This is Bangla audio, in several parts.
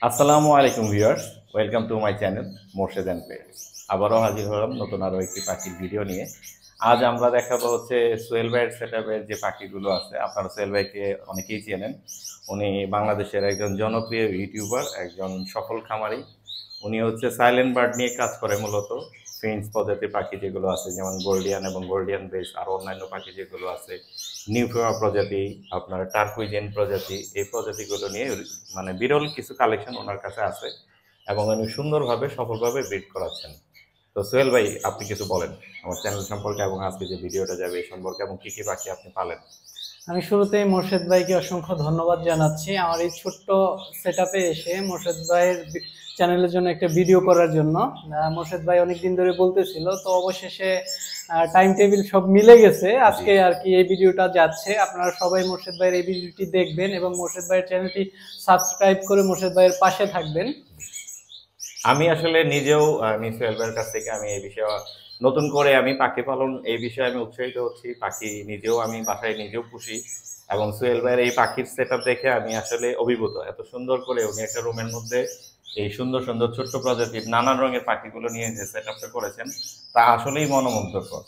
আসসালামু আলাইকুম viewers, welcome to my channel Morshed pets. আবারও হাজির হলাম নতুন আরও একটি পাখির ভিডিও নিয়ে। আজ আমরা দেখাবো হচ্ছে সোহেল ভাইয়ের সেটআপের যে পাখিগুলো আছে। আপনারা সোহেল ভাইকে অনেকেই চেনেন। উনি বাংলাদেশের একজন জনপ্রিয় ইউটিউবার, একজন সফল খামারি। উনি হচ্ছে সাইলেন্ট বার্ড নিয়ে কাজ করে, মূলত ফিঞ্চ প্রজাতির পাখি যেগুলো আছে, যেমন গোল্ডিয়ান এবং গোল্ডিয়ান বেস, আর অন্যান্য পাখি যেগুলো আছে, নিউফেমা প্রজাতি, আপনার টার্কুইজেন প্রজাতি, এই প্রজাতিগুলো নিয়ে মানে বিরল কিছু কালেকশন ওনার কাছে আছে এবং উনি সুন্দরভাবে সফলভাবে ব্রিড করাচ্ছেন। তো সোহেল ভাই, আপনি কিছু বলেন আমার চ্যানেল সম্পর্কে এবং আজকে যে ভিডিওটা যাবে এই সম্পর্কে, এবং কি কি পাখি আপনি পালেন। আমি শুরুতেই মোর্শেদ ভাইকে অসংখ্য ধন্যবাদ জানাচ্ছি আমার এই ছোট্ট সেটআপে এসে মোর্শেদ ভাইয়ের চ্যানেলের জন্য একটা ভিডিও করার জন্য। মোর্শেদ ভাই অনেকদিন ধরে বলতেছিল, তো অবশেষে টাইম টেবিল সব মিলে গেছে, আজকে আর কি এই ভিডিওটা যাচ্ছে। আপনারা সবাই মোর্শেদ ভাইয়ের এই ভিডিওটি দেখবেন এবং মোর্শেদ ভাইয়ের চ্যানেলটি সাবস্ক্রাইব করে মোর্শেদ ভাইয়ের পাশে থাকবেন। আমি আসলে নিজেও সোহেল ভাইয়ের কাছ থেকে আমি এই বিষয়ে নতুন করে আমি পাখি পালন এই বিষয়ে আমি উৎসাহিত হচ্ছি। পাখি নিজেও আমি বাসায় নিজেও পুষি এবং সোহেল ভাইয়ের এই পাখির সেটআপ দেখে আমি আসলে অভিভূত। এত সুন্দর করে উনি একটা রুমের মধ্যে এই সুন্দর সুন্দর ছোট্ট প্রজাতির নানান রঙের পাখিগুলো নিয়ে যে সেটআপটা করেছেন তা আসলেই মনোমুগ্ধকর।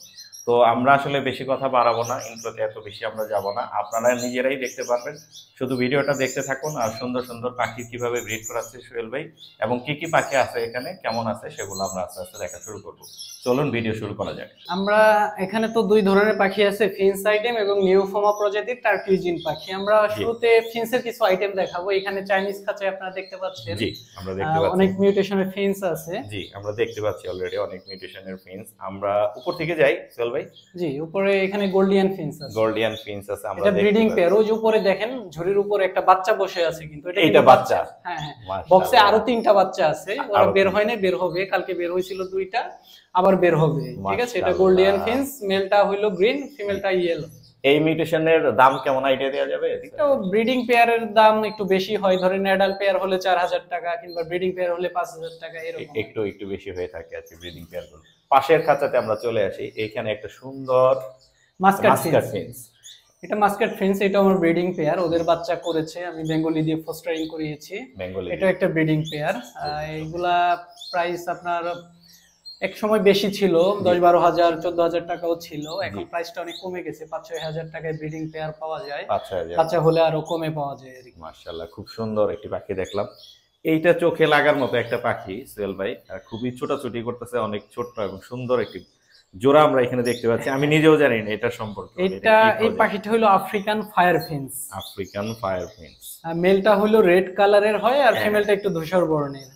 তো আমরা আসলে বেশি কথা বাড়াবো না, ইন্ট্রোতে এত বেশি আমরা যাব না, আপনারা নিজেরাই দেখতে পারবেন। শুধু ভিডিওটা দেখতে থাকুন আর সুন্দর সুন্দর পাখি কিভাবে ব্রিড করাচ্ছে সোহেল ভাই এবং কি কি পাখি আছে এখানে, কেমন আছে, সেগুলো আমরা আস্তে আস্তে দেখা শুরু করব। চলুন ভিডিও শুরু করা যাক। আমরা এখানে তো দুই ধরনের পাখি আছে, ফিন্স আইটেম এবং নিউফোমা প্রজাতির টার্কুইজিন পাখি। আমরা শুরুতে ফিন্সের কিছু আইটেম দেখাবো। এখানে চাইনিজ খাঁচায় আপনারা দেখতে পাচ্ছেন, জি আমরা দেখতে পাচ্ছি অনেক মিউটেশনের ফিন্স আছে। জি আমরা দেখতে পাচ্ছি অলরেডি অনেক মিউটেশনের ফিন্স। আমরা উপর থেকে যাই সোহেল ভাই। জি, উপরে এখানে গোল্ডিয়ান ফিন্স আছে। গোল্ডিয়ান ফিন্স আছে, আমরা এটা ব্রিডিং পেয়ার। ওই যে উপরে দেখেন ঝুড়ির উপরে একটা বাচ্চা বসে আছে, কিন্তু এটা বাচ্চা। হ্যাঁ হ্যাঁ, বক্সে আরো 3টা বাচ্চা আছে, ওরা বের হয় না, বের হবে। কালকে বের হয়েছিল 2টা, আবার বের হবে। ঠিক আছে, এটা গোল্ডিয়ান ফিন্স। মেলটা হইলো গ্রিন, ফিমেলটা ইয়েলো। এই মিউটেশনের দাম কেমন আইডিয়া দেওয়া যাবে? তো ব্রিডিং পেয়ারের দাম একটু বেশি হয়, ধরেন অ্যাডাল্ট পেয়ার হলে 4000 টাকা, কিংবা ব্রিডিং পেয়ার হলে 5000 টাকা, এরকম একটু বেশি হয়ে থাকে আর কি ব্রিডিং পেয়ারগুলো। পাশের খাঁচাতে আমরা চলে আসি, এখানে একটা সুন্দর মাস্কাট ফিঞ্চ। এটা মাস্কাট ফিঞ্চ, এটা আমার ব্রিডিং পেয়ার। ওদের বাচ্চা করেছে, আমি বেঙ্গলি দিয়ে ফস্টারিং করিয়েছি। এটা একটা ব্রিডিং পেয়ার। এইগুলা প্রাইস আপনার এক সময় বেশি ছিল, 10-12 হাজার 14,000 টাকাও ছিল। এখন প্রাইসটা অনেক কমে গেছে, 5-6 হাজার টাকায় ব্রিডিং পেয়ার পাওয়া যায়। বাচ্চা হলে আরো কমে পাওয়া যায়। মাশাআল্লাহ, খুব সুন্দর একটি পাখি দেখলাম। এইটা চোখে লাগার মতো একটা পাখি সোহেল ভাই, খুবই ছোটাছুটি করতেছে, অনেক ছোট্ট এবং সুন্দর একটি জোড়া আমরা এখানে দেখতে পাচ্ছি। আমি নিজেও জানি না এটা সম্পর্কে। এই পাখিটা হলো African fire Finch. African fire Finch. মেলটা হলো রেড কালারের হয় আর ফিমেলটা একটু ধূসর বর্ণের।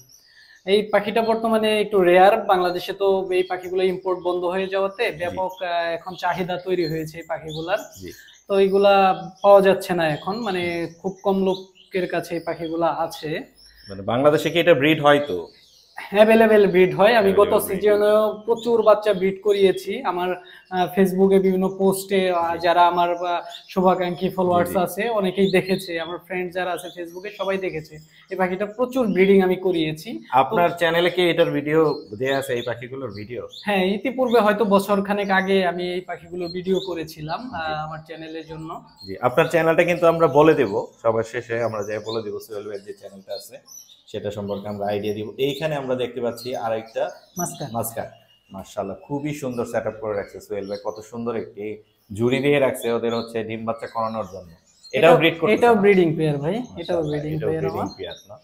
এই পাখিটা বর্তমানে একটু রেয়ার। বাংলাদেশে তো এই পাখিগুলো ইম্পোর্ট বন্ধ হয়ে যাওয়াতে ব্যাপক এখন চাহিদা তৈরি হয়েছে এই পাখিগুলার। তো এইগুলা পাওয়া যাচ্ছে না এখন, মানে খুব কম লোকের কাছে এই পাখিগুলা আছে। মানে বাংলাদেশে কি এটা ব্রিড হয়? তো অ্যাভেলেবেল ব্রিড হয়। আমি গত সিজনেও প্রচুর বাচ্চা ব্রিড করিয়েছি। আমার ফেসবুকে বিভিন্ন পোস্টে যারা আমার শুভাকাঙ্ক্ষী ফলোয়ার্স আছে অনেকেই দেখেছে, আমার ফ্রেন্ড যারা আছে ফেসবুকে সবাই দেখেছে এই পাখিটা প্রচুর ব্রিডিং আমি করিয়েছি। আপনার চ্যানেলে কি এটার ভিডিও দেয়া আছে, এই পাখিগুলোর ভিডিও? হ্যাঁ, ইতিপূর্বে হয়তো বছরখানেক আগে আমি এই পাখিগুলোর ভিডিও করেছিলাম আমার চ্যানেলের জন্য। জি, আপনার চ্যানেলটা কিন্তু আমরা বলে দেব সবার শেষে, আমরা যাই বলে দেব সোহেল ভাইয়ের যে চ্যানেলটা আছে সেটা সম্পর্কে আমরা আইডিয়া দিব। এইখানে আমরা দেখতে পাচ্ছি আরেকটা মাস্কাট। মাশাআল্লাহ, খুবই সুন্দর সেটআপ করে রাখছে সোহেল ভাই। কত সুন্দর একটি ঝুড়ি দিয়ে রাখছে ওদের হচ্ছে ডিম বাচ্চা করানোর জন্য। এটাও ব্রিড করতে? এটাও ব্রিডিং পেয়ার ভাই, এটাও ব্রিডিং পেয়ার না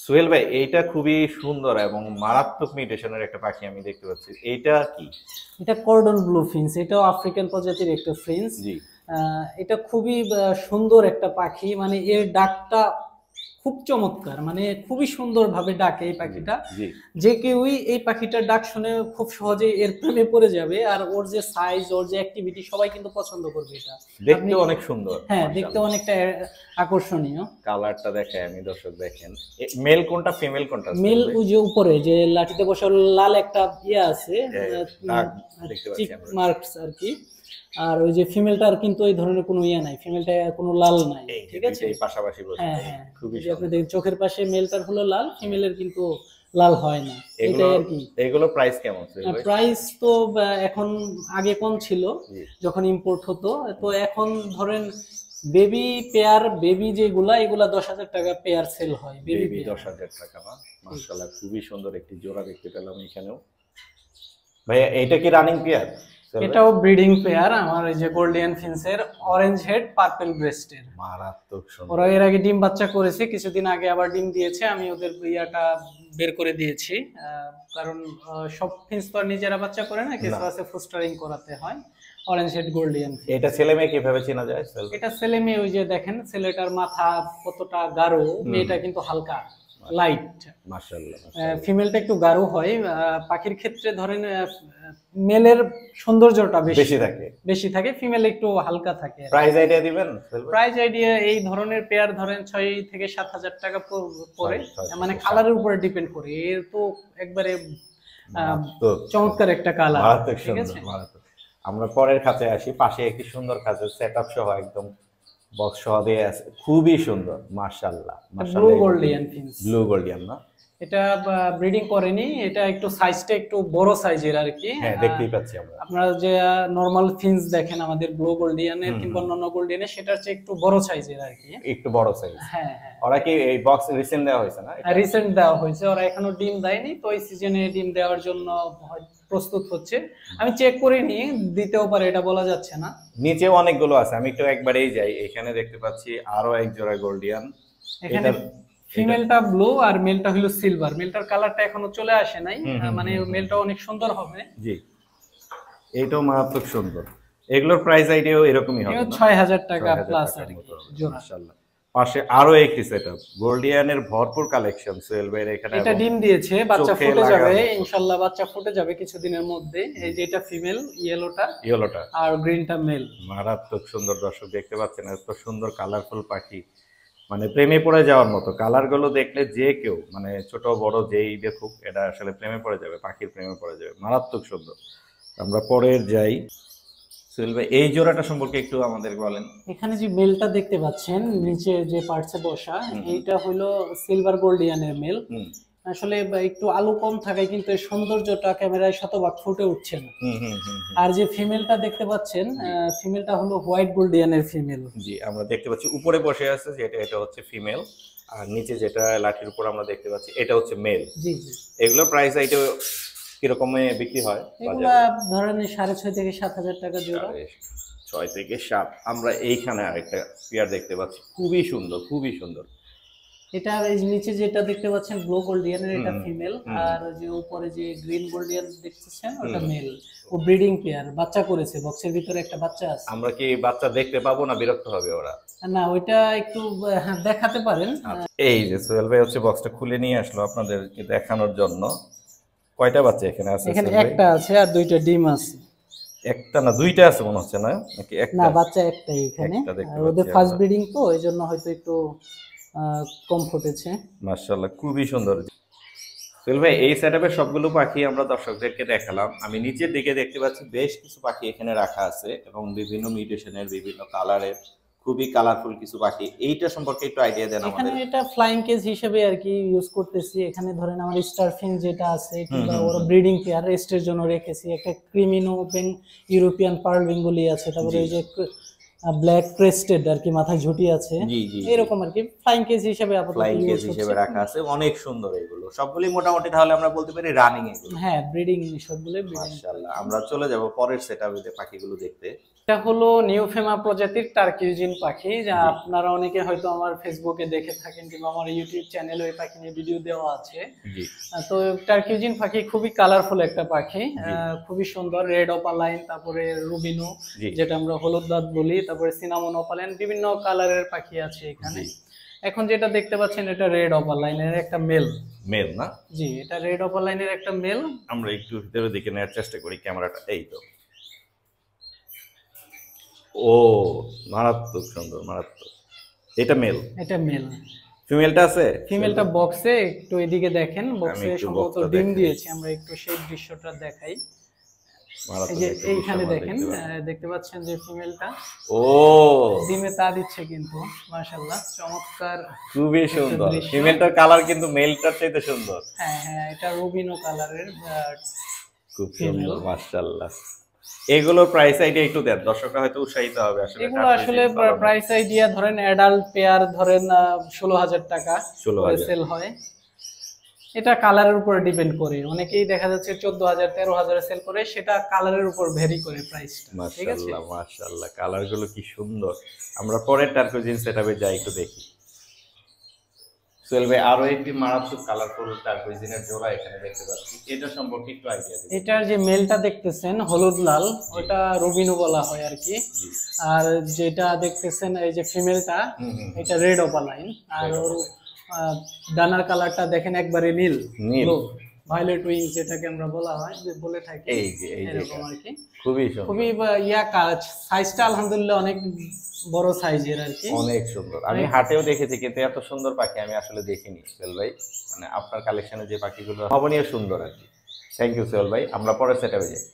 সোহেল ভাই। এইটা খুবই সুন্দর এবং মারাত্মক মিউটেশনের একটা পাখি আমি দেখতে পাচ্ছি। এইটা কি? এটা কর্ডন ব্লু ফিঞ্চ। এটাও আফ্রিকান প্রজাতির একটা ফিঞ্চ। জি, এটা খুবই সুন্দর একটা পাখি, মানে এর ডাকটা খুব চমৎকার, মানে খুবই সুন্দর ভাবে ডাকে এই পাখিটা। যে কেউই এই পাখিটার ডাক শুনে খুব সহজেই এর প্রেমে পড়ে যাবে। আর ওর যে সাইজ, ওর যে অ্যাক্টিভিটি সবাই কিন্তু পছন্দ করবে। এটা দেখতে অনেক সুন্দর। হ্যাঁ, দেখতে অনেকটা আকর্ষণীয়। কালারটা দেখে আমি, দর্শক দেখেন। মেল কোনটা, ফিমেল কোনটা? মেল ওই যে উপরে যে লাঠিতে বসে লাল একটা ইয়ে আছে, মার্কস আর কি। আর ওই যে ফিমেলটার কিন্তু এই ধরনের কোনো ইয়া নাই, ফিমেলটা কোনো লাল নাই। ঠিক আছে, এই পাশাপাশি বসে। হ্যাঁ হ্যাঁ, খুবই আপনি দেখেন চোখের পাশে মেলটার হলো লাল, ফিমেলের কিন্তু লাল হয় না। এটাই আর কি। এগুলো প্রাইস কেমন? প্রাইস তো এখন আগে কম ছিল যখন ইম্পোর্ট হতো, তো এখন ধরেন বেবি পেয়ার, বেবি যেগুলা এগুলা 10,000 টাকা পেয়ার সেল হয়। বেবি 10,000 টাকা না? মাশাআল্লাহ খুবই সুন্দর একটি জোড়া দেখতে পেলাম এখানেও। ভাইয়া এটা কি রানিং পেয়ার? এটাও ব্রিডিং পেয়ার আমার এই যে গোল্ডিয়ান ফিন্সের অরেঞ্জ হেড পার্পল ব্রেস্টের। মারাত্মক সুন্দর। ওরা এর আগে ডিম বাচ্চা করেছে, কিছুদিন আগে আবার ডিম দিয়েছে। আমি ওদের ইয়াটা বের করে দিয়েছি, কারণ সব ফিন্স তো আর নিজেরা বাচ্চা করে না, কিছু আছে ফুস্টারিং করাতে হয়। Orange head Gouldian. এটা ছেলে মেয়ে কিভাবে চেনা যায়? এটা ছেলে মেয়ে, ওই যে দেখেন ছেলেটার মাথা কতটা গাঢ়, মেয়েটা কিন্তু হালকা লাইট। মাশাআল্লাহ। ফিমেলটা একটু গাঢ় হয়। পাখির ক্ষেত্রে ধরেন মেলের সৌন্দর্যটা বেশি থাকে, ফিমেল একটু হালকা থাকে। প্রাইস আইডিয়া দিবেন? প্রাইস আইডিয়া এই ধরনের পেয়ার ধরেন 6 থেকে 7,000 টাকা পড়ে, মানে কালারের উপরে ডিপেন্ড করে। এর তো একবারে চমৎকার একটা কালার, ঠিক আছে। আমরা পরের খাঁচে আসি। পাশে একটি সুন্দর খাঁচে সেটআপ সহ একদম বক্স সহ দিয়ে আছে, খুবই সুন্দর। মাশাআল্লাহ ব্লু গোল্ডিয়ান ফিন্স। ব্লু গোল্ডিয়ান না? এটা ব্রিডিং করেনি, এটা একটু সাইজটা একটু বড় সাইজের আর কি। হ্যাঁ, দেখতেই পাচ্ছি আমরা। আপনারা যে নরমাল ফিন্স দেখেন আমাদের ব্লু গোল্ডিয়ানের কিংবা অন্যান্য গোল্ডিয়ানের, সেটার চেয়ে একটু বড় সাইজের আর কি। একটু বড় সাইজ। হ্যাঁ হ্যাঁ। ওরা কি এই বক্স রিসেন্ট দেওয়া হয়েছে না? রিসেন্ট দেওয়া হয়েছে, ওরা এখনো ডিম দেয়নি, তো এই সিজনে ডিম দেওয়ার জন্য প্রস্তুত হচ্ছে। আমি চেক করিনি, দিতেও পারে, এটা বলা যাচ্ছে না। নিচেও অনেকগুলো আছে, আমি একটু একবারেই যাই। এখানে দেখতে পাচ্ছি আরো এক জোড়া গোল্ডিয়ান। এখানে ফিমেলটা ব্লু আর মেলটা হলো সিলভার। মেলটার কালারটা এখনো চলে আসে নাই, মানে মেলটা অনেক সুন্দর হবে। জি, এটাও মারাত্মক সুন্দর। এগুলোর প্রাইস আইডিয়াও এরকমই হবে না? 6,000 টাকা প্লাস আর কি জোড়া। মাশাআল্লাহ। পাশে আরো একটি সেটআপ, গোল্ডিয়ানের ভরপুর কালেকশন। সোহেল ভাইয়ের এখানে এটা ডিম দিয়েছে, বাচ্চা ফুটে যাবে ইনশাআল্লাহ, বাচ্চা ফুটে যাবে কিছুদিনের মধ্যে। এই যে এটা ফিমেল, ইয়েলোটা আর গ্রিনটা মেল। মারাত্মক সুন্দর। দর্শক দেখতে পাচ্ছেন এত সুন্দর কালারফুল পাখি, মানে প্রেমে পড়ে যাওয়ার মতো। কালার গুলো দেখলে যে কেউ, মানে ছোট বড় যেই দেখুক, এটা আসলে প্রেমে পড়ে যাবে, পাখির প্রেমে পড়ে যাবে। মারাত্মক সুন্দর। আমরা পরের যাই। সোহেল ভাই এই জোড়াটা সম্পর্কে একটু আমাদের বলেন। এখানে যে মেলটা দেখতে পাচ্ছেন নিচে যে পার্টসে বসা, এইটা হলো সিলভার গোল্ডিয়ানের মেল। আসলে একটু আলো কম থাকায় কিন্তু এই সৌন্দর্যটা ক্যামেরায় শতভাগ ফুটে উঠছে না। আর যে ফিমেলটা দেখতে পাচ্ছেন, ফিমেলটা হলো হোয়াইট গোল্ডিয়ানের ফিমেল। জি, আমরা দেখতে পাচ্ছি উপরে বসে আছে যেটা, এটা হচ্ছে ফিমেল। আর নিচে যেটা লাঠির উপর আমরা দেখতে পাচ্ছি, এটা হচ্ছে মেল। জি জি। এগুলোর প্রাইস আইটা কিরকমে বিক্রি হয়? এগুলা ধরেন 6,500 থেকে 7,000 টাকা জোড়া। 6 থেকে 7। আমরা এইখানে আরেকটা পেয়ার দেখতে পাচ্ছি, খুবই সুন্দর, খুবই সুন্দর। এটা এই নিচে যেটা দেখতে পাচ্ছেন ব্লু গোল্ডিয়ানের, এটা ফিমেল। আর যে উপরে যে গ্রিন গোল্ডিয়ান দেখতেছেন, ওটা মেল। ও ব্রিডিং পেয়ার, বাচ্চা করেছে, বক্সের ভিতরে একটা বাচ্চা আছে। আমরা কি বাচ্চা দেখতে পাবো না বিরক্ত হবে ওরা? না, ওইটা একটু দেখাতে পারেন। এই যে সোহেল ভাই হচ্ছে বক্সটা খুলে নিয়ে আসলো আপনাদেরকে দেখানোর জন্য। কয়টা বাচ্চা এখানে আছে? এখানে একটা আছে আর দুইটা ডিম আছে। একটা না দুইটা আছে মনে হচ্ছে, না নাকি একটা? না, বাচ্চা একটাই এখানে। আর ওদের ফার্স্ট ব্রিডিং তো, এইজন্য হয়তো একটু কম ফুটেছে। মাশাআল্লাহ, খুবই সুন্দর। সোহেল ভাই এই সেটআপের সবগুলো পাখি আমরা দর্শকদেরকে দেখালাম। আমি নিচের দিকে দেখতে পাচ্ছি বেশ কিছু পাখি এখানে রাখা আছে, এবং বিভিন্ন মিউটেশনের, বিভিন্ন কালারের, খুবই কালারফুল কিছু পাখি। এইটা সম্পর্কে একটু আইডিয়া দেন আমাদের। এখানে এটা ফ্লাইং কেজ হিসেবে আর কি ইউজ করতেছি। এখানে ধরেন আমার স্টার ফিঞ্চ যেটা আছে, কিংবা ওরা ব্রিডিং পেয়ার রেস্টের জন্য রেখেছি। একটা ক্রিমিনো ইউরোপিয়ান পার্ল বেঙ্গলি আছে, তারপরে এই যে ব্ল্যাক ক্রেস্টেড আর কি, মাথায় ঝুঁটি আছে, এরকম আর কি। ফ্লাইং কেজ হিসেবে রাখা আছে, অনেক সুন্দর। এগুলো সবগুলোই মোটামুটি তাহলে আমরা বলতে পারি রানিং এগুলো। হ্যাঁ, ব্রিডিং সবগুলোই। মাশাআল্লাহ, আমরা চলে যাব পরের সেটআপে পাখিগুলো দেখতে। এটা হলো নিউফেমা প্রজাতির টার্কিউজিন পাখি, যা আপনারা অনেকে হয়তো আমার ফেসবুকে দেখে থাকেন, কিংবা আমার ইউটিউব চ্যানেলে ওই পাখি নিয়ে ভিডিও দেওয়া আছে। তো টার্কিউজিন পাখি খুবই কালারফুল একটা পাখি, খুবই সুন্দর। রেড অপালাইন, তারপরে রুবিনো যেটা আমরা হলুদ দাঁত বলি, তারপরে সিনামন অপালাইন, বিভিন্ন কালারের পাখি আছে এখানে। এখন যেটা দেখতে পাচ্ছেন, এটা রেড অপালাইনের একটা মেল। মেল না? জি, এটা রেড অপালাইনের একটা মেল। আমরা একটু ভিতরে দিকে নেওয়ার চেষ্টা করি ক্যামেরাটা। এই তো, ও মারাত্মক সুন্দর, মারাত্মক। এটা মেল? এটা মেল। ফিমেলটা আছে? ফিমেলটা বক্সে, একটু এদিকে দেখেন, বক্সে সম্ভবত ডিম দিয়েছে। আমরা একটু সেই দৃশ্যটা দেখাই। এই যে এইখানে দেখেন, দেখতে পাচ্ছেন যে ফিমেলটা ও ডিমে তা দিচ্ছে, কিন্তু মাশাআল্লাহ চমৎকার, খুবই সুন্দর। ফিমেলটার কালার কিন্তু মেলটার চাইতে সুন্দর। হ্যাঁ হ্যাঁ, এটা রুবিনো কালারের, খুব সুন্দর মাশাআল্লাহ। এগুলোর প্রাইস আইডিয়া একটু দেন, দর্শকরা হয়তো উৎসাহিত হবে। আসলে এগুলো আসলে প্রাইস আইডিয়া ধরেন অ্যাডাল্ট পেয়ার ধরেন 16,000 টাকা করে সেল হয়। এটা কালারের উপর ডিপেন্ড করে, অনেকেই দেখা যাচ্ছে 14,000 13,000 সেল করে, সেটা কালারের উপর ভ্যারি করে প্রাইসটা। ঠিক আছে, মাশাআল্লাহ মাশাআল্লাহ, কালারগুলো কি সুন্দর। আমরা পরের টার্কোইজিন সেটআপে যাই, একটু দেখি। সোহেল ভাই, আরো একটি মারাত্মক কালারফুল টার্কোইজিনের জোড়া এখানে দেখতে পাচ্ছি, এটা সম্পর্কে একটু আইডিয়া দিন। এটার যে মেলটা দেখতেছেন হলুদ লাল, ওটা রুবিনো বলা হয় আর কি। আর যেটা দেখতেছেন এই যে ফিমেলটা, এটা রেড অপালাইন। আর ওর ডানার কালারটা দেখেন একবারে নীল, ভায়োলেট উইং যেটাকে আমরা বলা হয়, যে বলে থাকি, এই যে এরকম আর কি। খুবই সুন্দর, খুবই ইয়া কাজ, সাইজটা আলহামদুলিল্লাহ অনেক বড় সাইজের আর কি, অনেক সুন্দর। আমি হাটেও দেখেছি, কিন্তু এত সুন্দর পাখি আমি আসলে দেখিনি সোহেল ভাই। মানে আপনার কালেকশনে যে পাখিগুলো অভাবনীয় সুন্দর আর কি। থ্যাংক ইউ সোহেল ভাই, আমরা পরের সেটআপে যাই।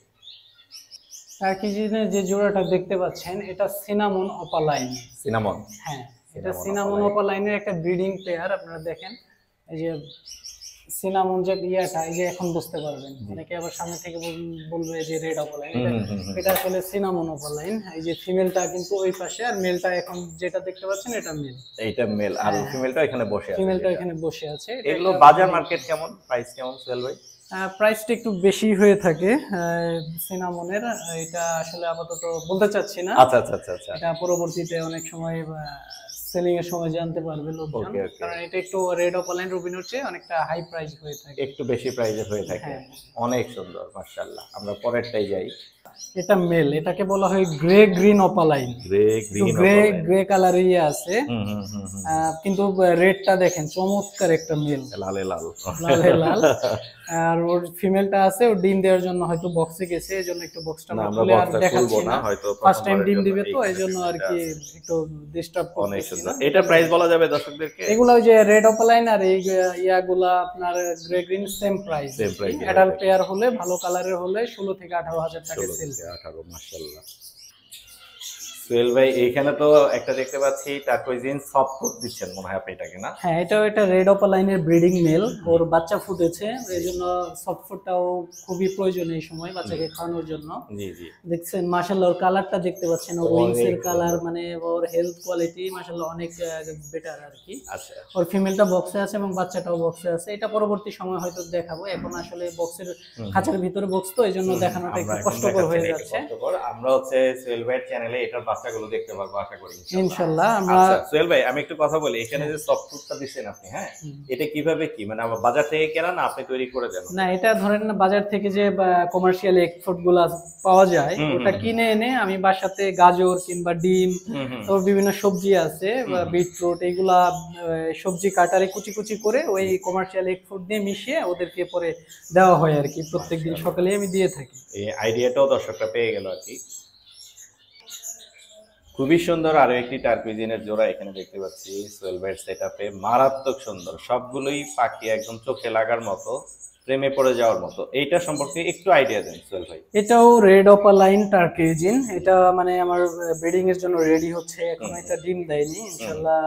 টার্কিজিনের যে জোড়াটা দেখতে পাচ্ছেন, এটা সিনামন অপালাইন। সিনামন, হ্যাঁ, এটা সিনামন অপালাইনের একটা ব্রিডিং পেয়ার। আপনারা দেখেন এই যে সিনামন যে ইয়াটা, এই যে এখন বুঝতে পারবেন, অনেকে আবার সামনে থেকে বলবে যে রেড অপালাইন, এটা আসলে সিনামন অপালাইন। এই যে ফিমেলটা কিন্তু ওই পাশে, আর মেলটা এখন যেটা দেখতে পাচ্ছেন এটা মেল। এইটা মেল, আর ফিমেলটা এখানে বসে আছে। ফিমেলটা এখানে বসে আছে। এগুলো বাজার মার্কেট কেমন, প্রাইস কেমন সোহেল ভাই? প্রাইসটা একটু বেশি হয়ে থাকে সিনামনের, এটা আসলে আপাতত বলতে চাচ্ছি না। আচ্ছা আচ্ছা আচ্ছা, এটা পরবর্তীতে অনেক সময় সেলিং এর সময় জানতে পারবে লোকজন, কারণ এটা একটু রেড অপালাইন রুবিনোর চেয়ে অনেকটা হাই প্রাইস হয়ে থাকে, একটু বেশি প্রাইসে হয়ে থাকে। অনেক সুন্দর মাশাআল্লাহ, আমরা পরেরটাই যাই। এটা মেল, এটাকে বলা হয় গ্রে গ্রিন অপালাইন। গ্রে কালারই আছে, কিন্তু রেডটা দেখেন চমৎকার একটা মেল, লালে লাল লালে লাল। আর ওর ফিমেলটা আছে, ও ডিম দেওয়ার জন্য হয়তো বক্সে গেছে, এজন্য একটু বক্সটা খুলে আর দেখাচ্ছি না, হয়তো ফার্স্ট টাইম ডিম দিবে তো এইজন্য আর কি একটু ডিস্টার্ব করতেছি না। এটা প্রাইস বলা যাবে দর্শকদেরকে? এগুলো ওই যে রেড অপালাইন আর এই ইয়াগুলা আপনার grey green same price. Adult pair হলে, ভালো কালারের হলে 16 থেকে 18,000 টাকা সেল। 18, মাশাআল্লাহ। সোহেল ভাই, এখানে তো একটা দেখতে পাচ্ছি টার্কোইজিন সফট ফুড দিচ্ছেন মনে হয় আপনি, এটাকে না? হ্যাঁ, এটা রেড অপালাইনের ব্রিডিং মেল, ওর বাচ্চা ফুটেছে, এইজন্য সফট ফুডটাও খুবই প্রয়োজন এই সময় বাচ্চাকে খাওয়ানোর জন্য। জি জি, দেখছেন মাশাআল্লাহ, ওর কালারটা দেখতে পাচ্ছেন, ওর উইংস এর কালার, মানে ওর হেলথ কোয়ালিটি মাশাআল্লাহ অনেক বেটার আর কি। আচ্ছা, ওর ফিমেলটা বক্সে আছে এবং বাচ্চাটাও বক্সে আছে। এটা পরবর্তী সময় হয়তো দেখাবো, এখন আসলে বক্সের খাঁচার ভিতরে বক্স তো, এইজন্য দেখানোটা একটু কষ্টকর হয়ে যাচ্ছে। আমরা হচ্ছে সোহেল ভাইয়ের চ্যানেলে এটার বাচ্চাগুলো দেখতে পারবো আশা করি ইনশাআল্লাহ। আমরা সোহেল ভাই, আমি একটু কথা বলি, এখানে যে সফট ফুডটা দিচ্ছেন আপনি, হ্যাঁ, এটা কিভাবে কি, মানে বাজার থেকে কেনা না আপনি তৈরি করে দেন? না, এটা ধরেন না, বাজার থেকে যে কমার্শিয়াল এগ ফুড গুলা পাওয়া যায়, ওটা কিনে এনে আমি বাসাতে গাজর কিংবা ডিম, তারপর বিভিন্ন সবজি আছে, বিটরুট, এইগুলা সবজি কাটারে কুচি কুচি করে ওই কমার্শিয়াল এগ ফুড দিয়ে মিশিয়ে ওদেরকে পরে দেওয়া হয় আর কি। প্রত্যেকদিন সকালে আমি দিয়ে থাকি। এই আইডিয়াটাও দর্শকরা পেয়ে গেল আর কি। খুবই সুন্দর আরো একটি টার্কোইজিনের জোড়া এখানে দেখতে পাচ্ছি সোহেল ভাইয়ের সেটআপে, মারাত্মক সুন্দর, সবগুলোই পাখি একদম চোখে লাগার মতো, প্রেমে পড়ে যাওয়ার মতো। এইটা সম্পর্কে একটু আইডিয়া দেন সোহেল ভাই। এটাও রেড অপালাইন টার্কোইজিন, এটা মানে আমার ব্রিডিং এর জন্য রেডি হচ্ছে, এখন এটা ডিম দেয়নি, ইনশাআল্লাহ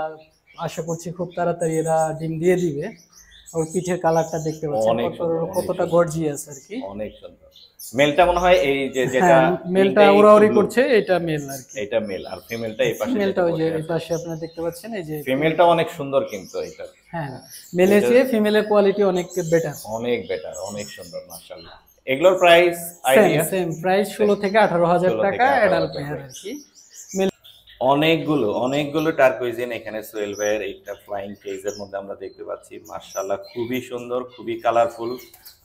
আশা করছি খুব তাড়াতাড়ি এরা ডিম দিয়ে দিবে। ওর পিঠের কালারটা দেখতে পাচ্ছেন কতটা গর্জিয়াস আর কি, অনেক সুন্দর। মেলটা মনে হয় এই যে যেটা মেলটা উড়াউড়ি করছে, এটা মেল আর কি, এটা মেল। আর ফিমেলটা এই পাশে, ফিমেলটা ওই যে এই পাশে আপনারা দেখতে পাচ্ছেন, এই যে ফিমেলটা অনেক সুন্দর কিন্তু এটা, হ্যাঁ, মেলের চেয়ে ফিমেলের কোয়ালিটি অনেক বেটার, অনেক বেটার, অনেক সুন্দর মাশাআল্লাহ। এগুলোর প্রাইস আইডিয়া সেম প্রাইস 16 থেকে 18,000 টাকা অ্যাডাল্ট পেয়ার আর কি। অনেকগুলো টার্কোইজিন এখানে সোহেল ভাইয়ের একটা ফ্লাইং কেজের মধ্যে আমরা দেখতে পাচ্ছি, মাশাআল্লাহ খুবই সুন্দর, খুবই কালারফুল।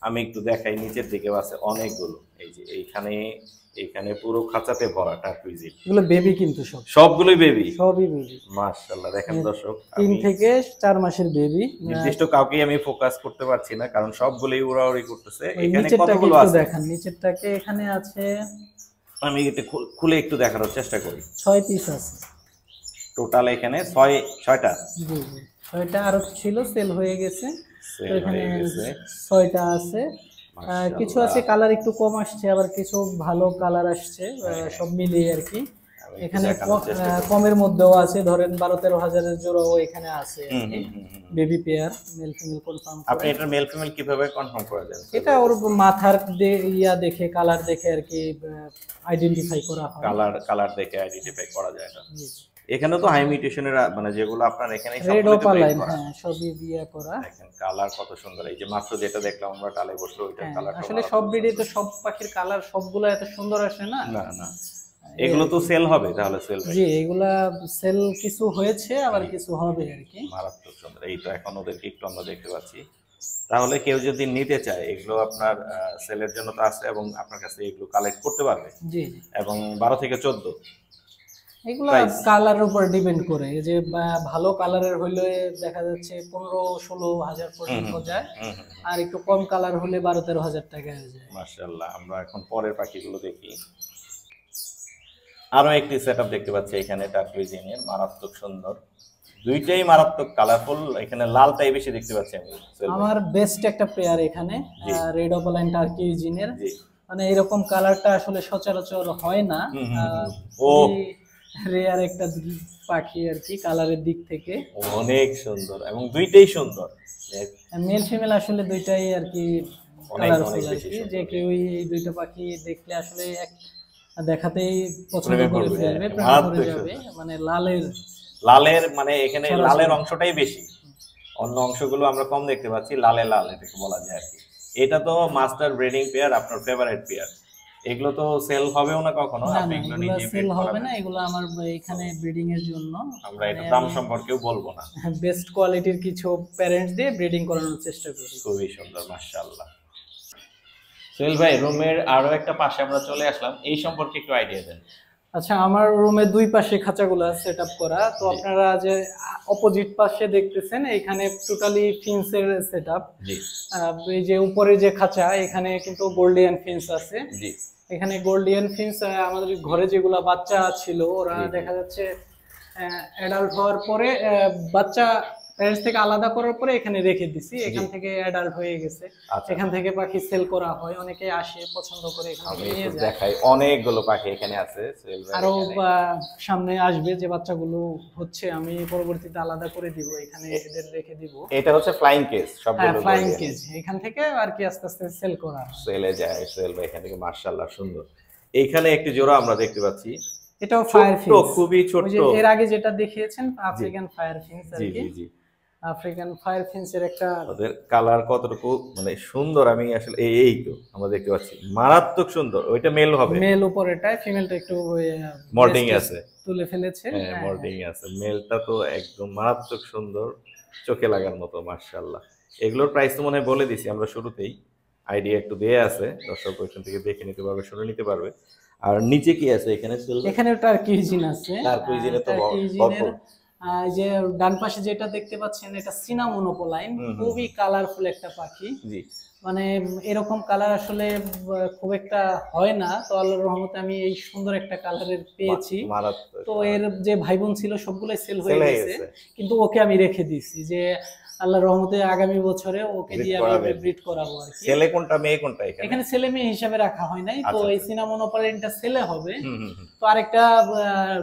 আমি একটু দেখাই, নিচের দিকে আছে অনেকগুলো, এই যে এইখানে পুরো খাঁচাতে ভরা টার্কোইজিন। এগুলো বেবি কিন্তু সবগুলোই বেবি, সবই বেবি মাশাআল্লাহ। দেখেন দর্শক, 3 থেকে 4 মাসের বেবি। নির্দিষ্ট কাউকেই আমি ফোকাস করতে পারছি না, কারণ সবগুলোই উড়াউড়ি করতেছে। এখানে কতগুলো আছে দেখেন, নিচেরটাকে এখানে আছে, আমি এটা খুলে একটু দেখানোর চেষ্টা করি। 6 পিস আছে টোটাল, এখানে 6টা। জি জি, 6টা আরো ছিল, সেল হয়ে গেছে, এখানে 6টা আছে। কিছু আছে কালার একটু কম আসছে, আবার কিছু ভালো কালার আসছে, সব মিলিয়ে আর কি। এখানে কমের মধ্যেও আছে, ধরেন 12-13 হাজারের জোড়াও এখানে আছে। Baby pair male female confirm. আপনি এটা মেল ফিমেল কিভাবে কনফার্ম করে দেন? এটা ওর মাথার ইয়া দেখে, কালার দেখে আর কি আইডেন্টিফাই করা হয়। কালার দেখে আইডেন্টিফাই করা যায় না। এখানে তো হাই মিউটেশনের মানে যেগুলো আপনার এখানে রেড অপালাইন, হ্যাঁ সবই বিয়ে করা। দেখেন কালার কত সুন্দর। এই যে মাত্র যেটা দেখলাম আমরা টালে বসলো ওইটার কালার আসলে সব ব্রিডে তো সব পাখির কালার সবগুলো এত সুন্দর আসে না। না না, এগুলো তো সেল হবে তাহলে? সেল, জি এগুলা সেল কিছু হয়েছে, আবার কিছু হবে আর কি। মারাত্মক সুন্দর। এই তো এখন ওদেরকে একটু আমরা দেখতে পাচ্ছি। তাহলে কেউ যদি নিতে চায় এগুলো আপনার সেলের জন্য তো আছে, এবং আপনার কাছে এগুলো কালেক্ট করতে পারবে। জি, এবং 12 থেকে 14 এগুলা কালারের উপর ডিপেন্ড করে। যে ভালো কালারের হইলে দেখা যাচ্ছে 15-16 হাজার পর্যন্ত যায়, আর একটু কম কালার হলে 12-13 হাজার টাকা হয়ে যায়। মাশাআল্লাহ। আমরা এখন পরের পাখিগুলো দেখি। আরো একটি সেটআপ দেখতে পাচ্ছি এখানে টার্কুইজিনের, মারাত্মক সুন্দর, দুইটাই মারাত্মক কালারফুল। এখানে লালটাই বেশি দেখতে পাচ্ছি আমি। আমার বেস্ট একটা পেয়ার এখানে রেড অপালাইন টার্কুইজিনের, মানে এরকম কালারটা আসলে সচরাচর হয় না, ও রেয়ার একটা পাখি আর কি। কালারের দিক থেকে অনেক সুন্দর, এবং দুইটাই সুন্দর। মেল ফিমেল আসলে দুইটাই আর কি কালারফুল আর কি। যে কেউ এই দুইটা পাখি দেখলে আসলে দেখাতেই পছন্দ করে ফেলবে, প্রেমে পড়ে যাবে। মানে লালের মানে এখানে লালের অংশটাই বেশি, অন্য অংশগুলো আমরা কম দেখতে পাচ্ছি। লালে লাল এটাকে বলা যায় আর কি। এটা তো মাস্টার ব্রিডিং পেয়ার, আপনার ফেভারিট পেয়ার। এগুলো তো সেল হবেও না কখনো, আপনি এগুলো নিজে সেল হবে না। এগুলো আমার এখানে ব্রিডিং এর জন্য। আমরা এটা দাম সম্পর্কেও বলবো না, বেস্ট কোয়ালিটির কিছু প্যারেন্টস দিয়ে ব্রিডিং করানোর চেষ্টা করি। খুবই সুন্দর, মাশাআল্লাহ। সোহেল ভাই, রুমের আরো একটা পাশে আমরা চলে আসলাম, এই সম্পর্কে একটু আইডিয়া দেন। আচ্ছা, আমার রুমের দুই পাশে খাঁচাগুলো সেটআপ করা। তো আপনারা যে অপোজিট পাশে দেখতেছেন, এখানে টোটালি ফিন্সের সেটআপ। জি, এই যে উপরে যে খাঁচা, এখানে কিন্তু গোল্ডিয়ান ফিন্স আছে। জি, এখানে গোল্ডিয়ান ফিন্স আমাদের ঘরে যেগুলা বাচ্চা ছিল, ওরা দেখা যাচ্ছে অ্যাডাল্ট হওয়ার পরে বাচ্চা প্যারেন্টস থেকে আলাদা করার পরে এখানে রেখে দিছি। এখান থেকে অ্যাডাল্ট হয়ে গেছে। এখান থেকে পাখি সেল করা হয়, অনেকে আসে পছন্দ করে এখান থেকে নিয়ে যায়। দেখাই অনেকগুলো পাখি এখানে আছে। আরো সামনে আসবে যে বাচ্চাগুলো হচ্ছে, আমি পরবর্তীতে আলাদা করে দিব, এখানে এদের রেখে দিব। এটা হচ্ছে ফ্লাইং কেজ, সবগুলো ফ্লাইং কেজ। এখান থেকে আর কি আস্তে আস্তে সেল করা সেলে যায়। সেল এখান থেকে মাশাআল্লাহ সুন্দর। এইখানে একটি জোড়া আমরা দেখতে পাচ্ছি, এটাও ফায়ার ফিন্স, খুবই ছোট। এর আগে যেটা দেখিয়েছেন আফ্রিকান ফায়ার ফিন্স আর কি। জি জি, আফ্রিকান ফায়ার ফিন্সের একটা, ওদের কালার কতটুকু মানে সুন্দর, আমি আসলে এই তো আমরা দেখতে পাচ্ছি, মারাত্মক সুন্দর। ওইটা মেল হবে, মেল উপরেটায়, ফিমেলটা একটু মল্টিং আছে, তুলে ফেলেছে। হ্যাঁ মল্টিং আছে। মেলটা তো একদম মারাত্মক সুন্দর, চোখে লাগার মতো, মাশাআল্লাহ। এগুলোর প্রাইস তো মনে হয় বলে দিছি আমরা শুরুতেই, আইডিয়া একটু দেয়া আছে, দর্শক ওইখান থেকে দেখে নিতে পারবে, শুনে নিতে পারবে। আর নিচে কি আছে এখানে? এখানে টার্কুইজিন আছে। টার্কুইজিনে তো যে ডান পাশে যেটা দেখতে পাচ্ছেন, এটা সিনামন অপলাইন, খুবই কালারফুল একটা পাখি। জি, মানে এরকম কালার আসলে খুব একটা হয় না। তো আল্লাহর রহমতে আমি এই সুন্দর একটা কালারের পেয়েছি। তো এর যে ভাই বোন ছিল সবগুলাই সেল হয়ে গেছে, কিন্তু ওকে আমি রেখে দিয়েছি যে আল্লাহর রহমতে আগামী বছরে ওকে দিয়ে আমি ব্রিড করাবো আর কি। ছেলে কোনটা মেয়ে কোনটা? এখানে ছেলে মেয়ে হিসাবে রাখা হয় নাই। তো এই সিনামন অপলাইনটা ছেলে হবে। তো আরেকটা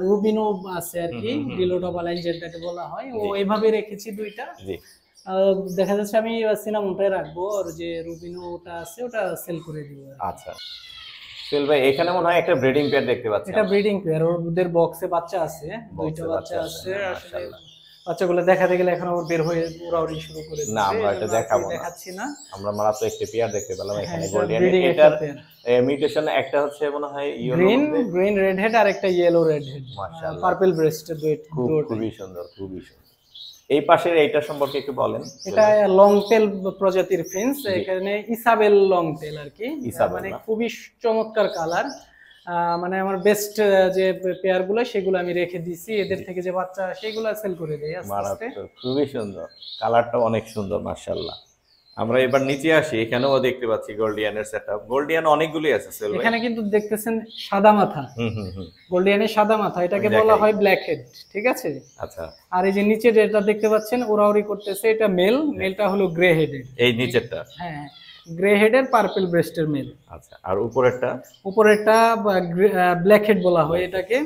রুবিনো আছে আর কি, ডিলোট অপলাইন যেটাকে বলা হয়, ও এইভাবে রেখেছি দুইটা। দেখা যাচ্ছে আমি সিনামনটাই রাখবো, আর যে রুবিনোটা আছে ওটা সেল করে দিব। আচ্ছা সোহেল ভাই, এখানে মনে হয় একটা ব্রিডিং পেয়ার দেখতে পাচ্ছি। এটা ব্রিডিং পেয়ার, ওদের বক্সে বাচ্চা আছে, দুইটা বাচ্চা আছে। আসলে বাচ্চাগুলো দেখাতে গেলে এখন ওর বের হয়ে উড়াউড়ি শুরু করে দিয়েছে। না, আমরা এটা দেখাবো না, দেখাচ্ছি না। আমরা মাত্র একটা পেয়ার দেখতে পেলাম এখানে গোল্ডিয়ান। এটার মিউটেশন একটা হচ্ছে মনে হয় গ্রিন রেড হেড, আর একটা ইয়েলো রেড হেড, মাশাআল্লাহ পার্পল ব্রেস্টেড, খুবই সুন্দর, খুবই সুন্দর। এই পাশের এইটা সম্পর্কে একটু বলেন। এটা লং টেল প্রজাতির ফিন্স, এখানে ইসাবেল লং টেল আর কি। মানে খুবই চমৎকার কালার, মানে আমার বেস্ট যে পেয়ার গুলো সেগুলো আমি রেখে দিছি। এদের থেকে যে বাচ্চা সেগুলো সেল করে দেই আস্তে আস্তে। খুবই সুন্দর, কালারটা অনেক সুন্দর, মাশাআল্লাহ। আমরা এবার নিচে আসি, এখানেও দেখতে পাচ্ছি গোল্ডিয়ানের সেটআপ। গোল্ডিয়ান অনেকগুলি আছে সেল। এখানে কিন্তু দেখতেছেন সাদা মাথা, গোল্ডিয়ানের সাদা মাথা, এটাকে বলা হয় ব্ল্যাক হেড, ঠিক আছে? আচ্ছা। আর এই যে নিচে যেটা দেখতে পাচ্ছেন উড়াউড়ি করতেছে, এটা মেলটা হলো গ্রে হেডেড। এই নিচেরটা? হ্যাঁ, গ্রে হেডের পার্পল ব্রেস্টের মেল। আচ্ছা, আর উপরেরটা? উপরেরটা ব্ল্যাক হেড বলা হয় এটাকে,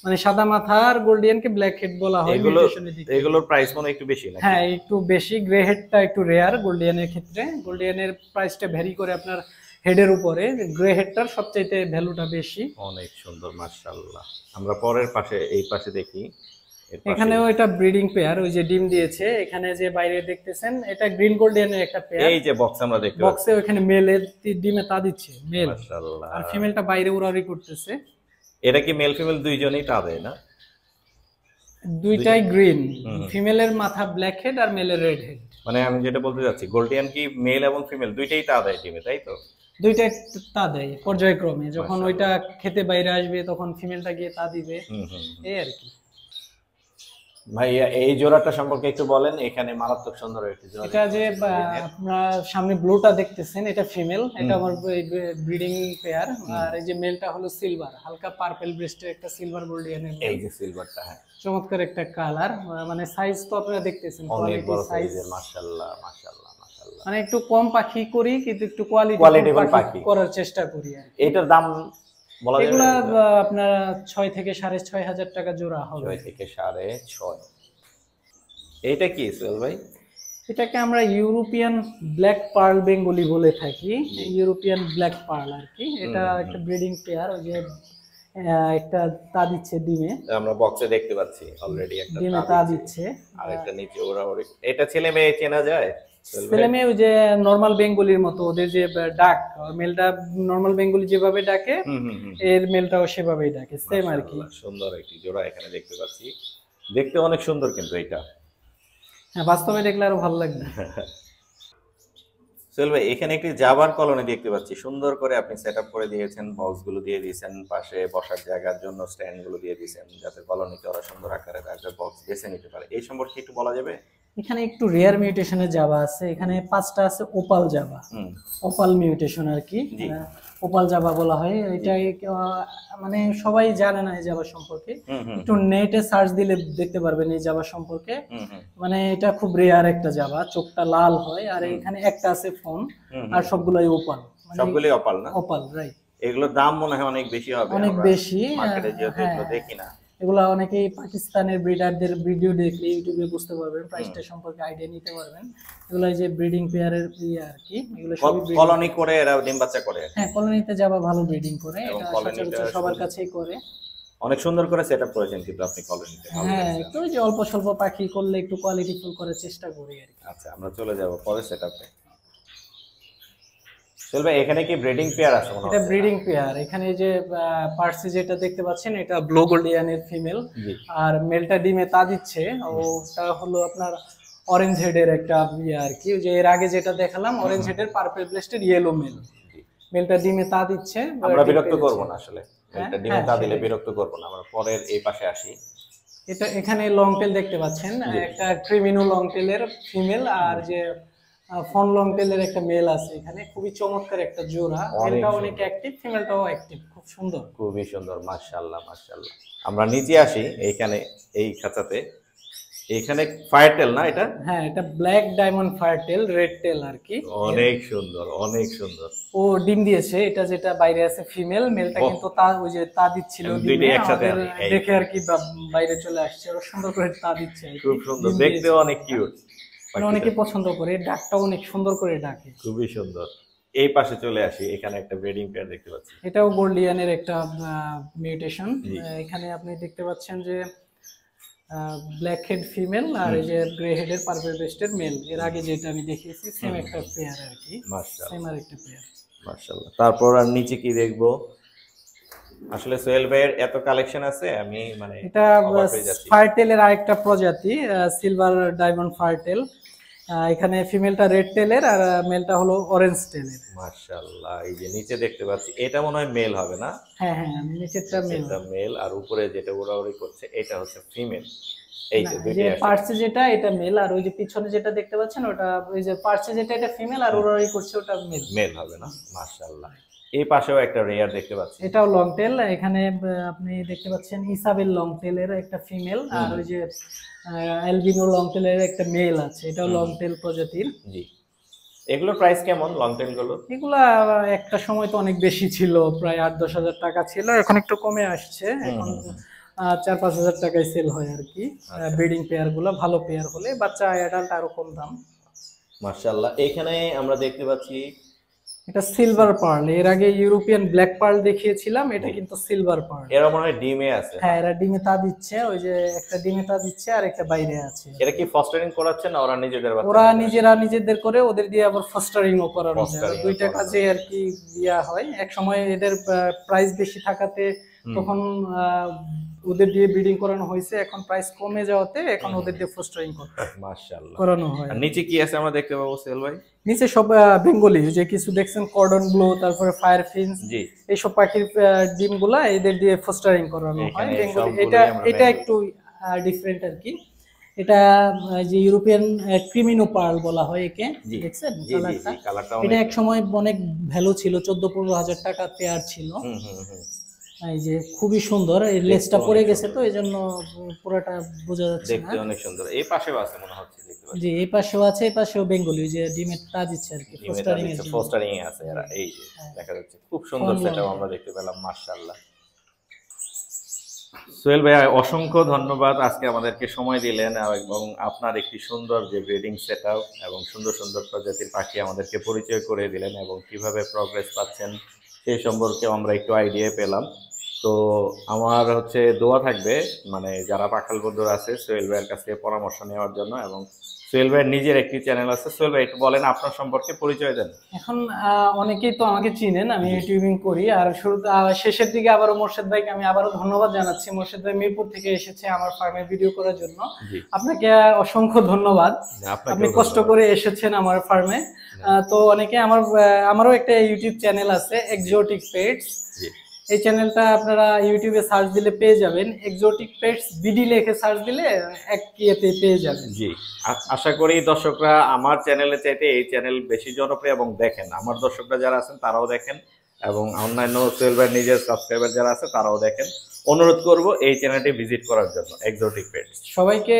মানে সাদা মাথার গোল্ডিয়ানকে ব্ল্যাক হেড বলা হয় মিউটেশনের দিকে। এগুলোর প্রাইস মনে একটু বেশি নাকি? হ্যাঁ, একটু বেশি। গ্রে হেডটা একটু রেয়ার গোল্ডিয়ানের ক্ষেত্রে। গোল্ডিয়ানের প্রাইসটা ভ্যারি করে আপনার হেডের উপরে, গ্রে হেডটার সবচাইতে ভ্যালুটা বেশি। অনেক সুন্দর মাশাআল্লাহ। আমরা পরের পাশে, এই পাশে দেখি। এখানেও এটা ব্রিডিং পেয়ার, ওই যে ডিম দিয়েছে এখানে যে বাইরে দেখতেছেন, এটা গ্রিন গোল্ডিয়ানের একটা পেয়ার। এই যে বক্স আমরা দেখতে পাচ্ছি, বক্সে ওখানে মেলের ডিমে তা দিচ্ছে মেল, মাশাআল্লাহ। আর ফিমেলটা বাইরে উড়াউড়ি করতেছে। এটা কি মেল ফিমেল দুইজনেই তা দেয় না? দুইটাই গ্রিন, ফিমেলের মাথা ব্ল্যাক হেড আর মেলের রেড হেড। মানে আমি যেটা বলতে যাচ্ছি, গোল্ডিয়ান কি মেল এবং ফিমেল দুইটাই তা দেয় ডিমে, তাই তো? দুইটাই তা দেয় পর্যায়ক্রমে, যখন ওইটা খেতে বাইরে আসবে তখন ফিমেলটা গিয়ে তা দিবে, এই আর কি। ভাইয়া এই জোড়াটা সম্পর্কে একটু বলেন। এখানে মারাত্মক সুন্দর একটি জোড়া। এটা যে আপনারা সামনে ব্লুটা দেখতেছেন, এটা ফিমেল, এটা আমার ব্রিডিং পেয়ার। আর এই যে মেলটা হলো সিলভার, হালকা পার্পল ব্রেস্টের একটা সিলভার গোল্ডিয়ানের। এই যে সিলভারটা, হ্যাঁ, চমৎকার একটা কালার। মানে সাইজ তো আপনারা দেখতেছেন, অনেক বড় সাইজ, মাশাআল্লাহ মাশাআল্লাহ মাশাআল্লাহ। মানে একটু কম পাখি করি কিন্তু একটু কোয়ালিটিফুল পাখি করার চেষ্টা করি আর কি। এটার দাম বলা যাবে? এগুলা আপনার 6 থেকে 6.5 হাজার টাকা জোড়া হবে। 6 থেকে 6.5। এটা কি সোহেল ভাই? এটাকে আমরা ইউরোপিয়ান ব্ল্যাক পার্ল বেঙ্গলি বলে থাকি, ইউরোপিয়ান ব্ল্যাক পার্ল আর কি। এটা একটা ব্রিডিং পেয়ার, ওই যে একটা তা দিচ্ছে ডিমে, আমরা বক্সে দেখতে পাচ্ছি অলরেডি একটা ডিমে তা দিচ্ছে, আর একটা নিচে ওরা। এটা ছেলে মেয়ে চেনা যায়? ছেলে মেয়ে ওই যে নরমাল বেঙ্গলির মতো ওদের যে ডাক, মেলটা নরমাল বেঙ্গলি যেভাবে ডাকে এর মেলটাও সেভাবেই ডাকে, সেম আর কি। সুন্দর একটি জোড়া এখানে দেখতে পাচ্ছি, দেখতে অনেক সুন্দর কিন্তু এটা। হ্যাঁ, বাস্তবে দেখলে আরো ভালো লাগবে। সোহেল ভাই, এখানে একটি জাবার কলোনি দেখতে পাচ্ছি, সুন্দর করে আপনি সেটআপ করে দিয়েছেন, বক্স গুলো দিয়ে দিয়েছেন, পাশে বসার জায়গার জন্য স্ট্যান্ড গুলো দিয়ে দিয়েছেন, যাতে কলোনিতে ওরা সুন্দর আকারে একটা বক্স বেছে নিতে পারে। এই সম্পর্কে একটু বলা যাবে? এখানে একটু রেয়ার মিউটেশনের জাবা আছে, এখানে 5টা আছে ওপাল জাবা, ওপাল মিউটেশন আর কি, ওপাল জাবা বলা হয় এটা। মানে সবাই জানে না এই জাবা সম্পর্কে, একটু নেটে সার্চ দিলে দেখতে পারবেন এই জাবা সম্পর্কে। মানে এটা খুব রেয়ার একটা জাবা, চোখটা লাল হয়, আর এখানে একটা আছে ফোন, আর সবগুলাই ওপাল। সবগুলোই ওপাল না? Opal, right. এগুলোর দাম মনে হয় অনেক বেশি হবে, অনেক বেশি মার্কেটে যেহেতু এগুলো দেখি না। এগুলা অনেকেই পাকিস্তানের ব্রিডারদের ভিডিও দেখলে ইউটিউবে বুঝতে পারবেন, প্রাইসটা সম্পর্কে আইডিয়া নিতে পারবেন। এগুলা যে ব্রিডিং পেয়ারের আর কি, এগুলো সবই কলোনি করে এরা ডিম বাচ্চা করে। হ্যাঁ, কলোনিতে যাবা ভালো ব্রিডিং করে, এটা সচরাচর সবার কাছেই করে। অনেক সুন্দর করে সেটআপ করেছেন কিন্তু আপনি কলোনিতে। হ্যাঁ, একটু যে অল্প স্বল্প পাখি করলে একটু কোয়ালিটিফুল করার চেষ্টা করি আর কি। আচ্ছা, আমরা চলে যাব পরের সেটআপে। সোহেল ভাই, এখানে কি ব্রিডিং পেয়ার আছে? এটা ব্রিডিং পেয়ার। এখানে যে পার্সি যেটা দেখতে পাচ্ছেন, এটা ব্লু গোল্ডিয়ানের ফিমেল, আর মেলটা ডিমে তা দিচ্ছে। ওটা হলো আপনার অরেঞ্জ হেডের একটা আর কি, যে এর আগে যেটা দেখালাম অরেঞ্জ হেডের পার্পল ব্রেস্টেড ইয়েলো মেল। মেলটা ডিমে তা দিচ্ছে। আমরা বিরক্ত করব না আসলে, মেলটা ডিমে তা দিলে বিরক্ত করব না। আমরা পরের এই পাশে আসি। এটা এখানে লং টেল দেখতে পাচ্ছেন, একটা ক্রিমিনো লং টেলের ফিমেল, আর যে ফন লং টেলের একটা মেল আছে এখানে। খুবই চমৎকার একটা জোড়া, মেলটা অনেক অ্যাক্টিভ, ফিমেলটাও অ্যাক্টিভ, খুব সুন্দর, খুবই সুন্দর, মাশাআল্লাহ মাশাআল্লাহ। আমরা নিচে আসি, এইখানে এই খাঁচাতে এখানে ফায়ার টেল না এটা? হ্যাঁ, এটা black diamond fire tail, red tail আর কি। অনেক সুন্দর, অনেক সুন্দর। ও ডিম দিয়েছে, এটা যেটা বাইরে আছে ফিমেল, মেলটা কিন্তু তা ওই যে তা দিচ্ছিল দুইটাই একসাথে দেখে আর কি বাইরে চলে আসছে, ওরা সুন্দর করে তা দিচ্ছে। খুব সুন্দর, দেখতেও অনেক কিউট, অনেকে পছন্দ করে, ডাকটাও অনেক সুন্দর করে ডাকে, খুবই সুন্দর। এই পাশে চলে আসি, এখানে একটা ব্রিডিং পেয়ার দেখতে পাচ্ছি, এটাও গোল্ডিয়ানের একটা মিউটেশন। এখানে আপনি দেখতে পাচ্ছেন যে ব্ল্যাক হেড ফিমেল, আর এই যে গ্রে হেডের পার্পল ব্রেস্টেড মেল। এর আগে যেটা আমি দেখিয়েছি সেম একটা পেয়ার আর কি, সেম আর একটা পেয়ার। মাশাআল্লাহ। তারপর আর নিচে কি দেখবো? আসলে সোহেল ভাইয়ের এত কালেকশন আছে, আমি মানে এটা ফায়ারটেলের আরেকটা প্রজাতি, সিলভার ডায়মন্ড ফায়ারটেল। এখানে ফিমেলটা রেড টেলের আর মেলটা হলো অরেঞ্জ টেলের। মাশাআল্লাহ। এই যে নিচে দেখতে পাচ্ছি, এটা মনে হয় মেল হবে না? হ্যাঁ হ্যাঁ, নিচেরটা মেল, এটা মেল, আর উপরে যেটা ওড়াউড়ি করছে এটা হচ্ছে ফিমেল। এই যে দুইটা পার্সে যেটা, এটা মেল, আর ওই যে পিছনে যেটা দেখতে পাচ্ছেন ওটা ওই যে পার্সে যেটা, এটা ফিমেল, আর ওড়াউড়ি করছে ওটা মেল। মেল হবে না? মাশাআল্লাহ। এই পাশেও একটা রেয়ার দেখতে পাচ্ছি, এটাও লং টেল। এখানে আপনি দেখতে পাচ্ছেন ইসাবেল লং টেলের একটা ফিমেল, আর ওই যে অ্যালবিনো লং টেলের একটা মেল আছে, এটাও লং টেল প্রজাতির। জি। এগুলোর প্রাইস কেমন লং টেল গুলো? এগুলা একটা সময় তো অনেক বেশি ছিল, প্রায় 8-10 হাজার টাকা ছিল, এখন একটু কমে আসছে। এখন 4-5 হাজার টাকায় সেল হয় আর কি। ব্রিডিং পেয়ার গুলো ভালো পেয়ার হলে, বাচ্চা অ্যাডাল্ট আরো কম দাম। মাশাআল্লাহ, এখানে আমরা দেখতে পাচ্ছি এটা সিলভার পার্ল, এর আগে ইউরোপিয়ান ব্ল্যাক পার্ল দেখিয়েছিলাম, এটা কিন্তু সিলভার পার্ল। এরা মনে হয় ডিমে আছে। হ্যাঁ, এরা ডিমে তা দিচ্ছে, ওই যে একটা ডিমে তা দিচ্ছে আর একটা বাইরে আছে। এরা কি ফস্টারিং করাচ্ছে না ওরা নিজেদের বাচ্চা? ওরা নিজেরা নিজেদের করে, ওদের দিয়ে আবার ফস্টারিংও করানো যায়, দুইটা কাজে আর কি ইয়া হয়। এক সময় এদের প্রাইস বেশি থাকাতে তখন ওদের দিয়ে ব্রিডিং করানো হয়েছে, এখন প্রাইস কমে যাওয়াতে এখন ওদের দিয়ে ফস্টারিং মাশাআল্লাহ করানো হয়। আর নিচে কি আছে আমরা দেখতে পাবো সোহেল ভাই? নিচে সব বেঙ্গলি, যে কিছু দেখছেন কর্ডন ব্লু, তারপরে ফায়ার ফিন্স, জি, এইসব পাখির ডিমগুলা এদের দিয়ে ফস্টারিং করানো হয় বেঙ্গলি। এটা একটু ডিফারেন্ট আর কি। এটা যে ইউরোপিয়ান ক্রিমিনো পার্ল বলা হয় একে, দেখছেন কালারটা? এটা এক সময় অনেক ভ্যালু ছিল, 14-15 হাজার টাকা পেয়ার ছিল। এই যে খুবই সুন্দর, এই লেজটা পড়ে গেছে তো এই জন্য পুরোটা বোঝা যাচ্ছে না। দেখতে অনেক সুন্দর। এই পাশেও আছে মনে হচ্ছে, দেখতে পাচ্ছি। জি, এই পাশেও আছে, এই পাশেও বেঙ্গলি, যে ডিমের তা দিচ্ছে আর কি, ফস্টারিং এ আছে এরা। এই যে দেখা যাচ্ছে খুব সুন্দর সেটাও আমরা দেখতে পেলাম। মাশাআল্লাহ, সোহেল ভাই অসংখ্য ধন্যবাদ, আজকে আমাদেরকে সময় দিলেন এবং আপনার একটি সুন্দর যে ব্রিডিং সেটআপ এবং সুন্দর সুন্দর প্রজাতির পাখি আমাদেরকে পরিচয় করে দিলেন এবং কিভাবে প্রগ্রেস পাচ্ছেন সেই সম্পর্কে আমরা একটু আইডিয়া পেলাম। তো আমার হচ্ছে দোয়া থাকবে, মানে যারা পাখাল বন্ধুরা আছে সোহেল ভাইয়ের কাছ থেকে পরামর্শ নেওয়ার জন্য। এবং সোহেল ভাইয়ের নিজের একটি চ্যানেল আছে। সোহেল ভাই একটু বলেন আপনার সম্পর্কে, পরিচয় দেন। এখন অনেকেই তো আমাকে চিনেন, আমি ইউটিউবিং করি। আর শুরুতে শেষের দিকে আবারও মোর্শেদ ভাইকে আমি আবারও ধন্যবাদ জানাচ্ছি। মোর্শেদ ভাই মিরপুর থেকে এসেছে আমার ফার্মে ভিডিও করার জন্য, আপনাকে অসংখ্য ধন্যবাদ। আপনি কষ্ট করে এসেছেন আমার ফার্মে। তো অনেকে আমারও একটা ইউটিউব চ্যানেল আছে, এক্সোটিক পেটস। এই চ্যানেলটা আপনারা ইউটিউবে সার্চ দিলে পেয়ে যাবেন, এক্সোটিক পেটস বিডি লিখে সার্চ দিলে এক ইয়েতে পেয়ে যাবেন। জি, আশা করি দর্শকরা আমার চ্যানেলে চাইতে এই চ্যানেল বেশি জনপ্রিয় এবং দেখেন। আমার দর্শকরা যারা আছেন তারাও দেখেন এবং অন্যান্য সোহেল ভাইয়ের নিজের সাবস্ক্রাইবার যারা আছে তারাও দেখেন। অনুরোধ করব এই চ্যানেলটি ভিজিট করার জন্য, এক্সোটিক পেটস। সবাইকে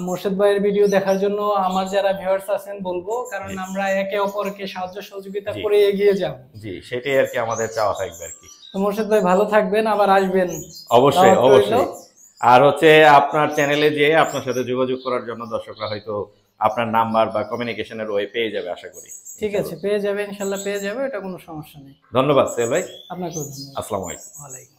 মোর্শেদ ভাইয়ের ভিডিও দেখার জন্য আমার যারা ভিউয়ার্স আছেন বলবো, কারণ আমরা একে অপরকে সাহায্য সহযোগিতা করে এগিয়ে যাব। জি, সেটাই আর কি আমাদের চাওয়া থাকবে আর কি। তো মোর্শেদ ভাই ভালো থাকবেন, আবার আসবেন। অবশ্যই অবশ্যই। আর হচ্ছে আপনার চ্যানেলে যে আপনার সাথে যোগাযোগ করার জন্য দর্শকরা হয়তো আপনার নাম্বার বা কমিউনিকেশনের ওয়ে পেয়ে যাবে আশা করি। ঠিক আছে, পেয়ে যাবে, ইনশাআল্লাহ পেয়ে যাবে, এটা কোনো সমস্যা নেই। ধন্যবাদ সোহেল ভাই, আপনাকেও ধন্যবাদ। আসসালামু আলাইকুম। ওয়ালাইকুম।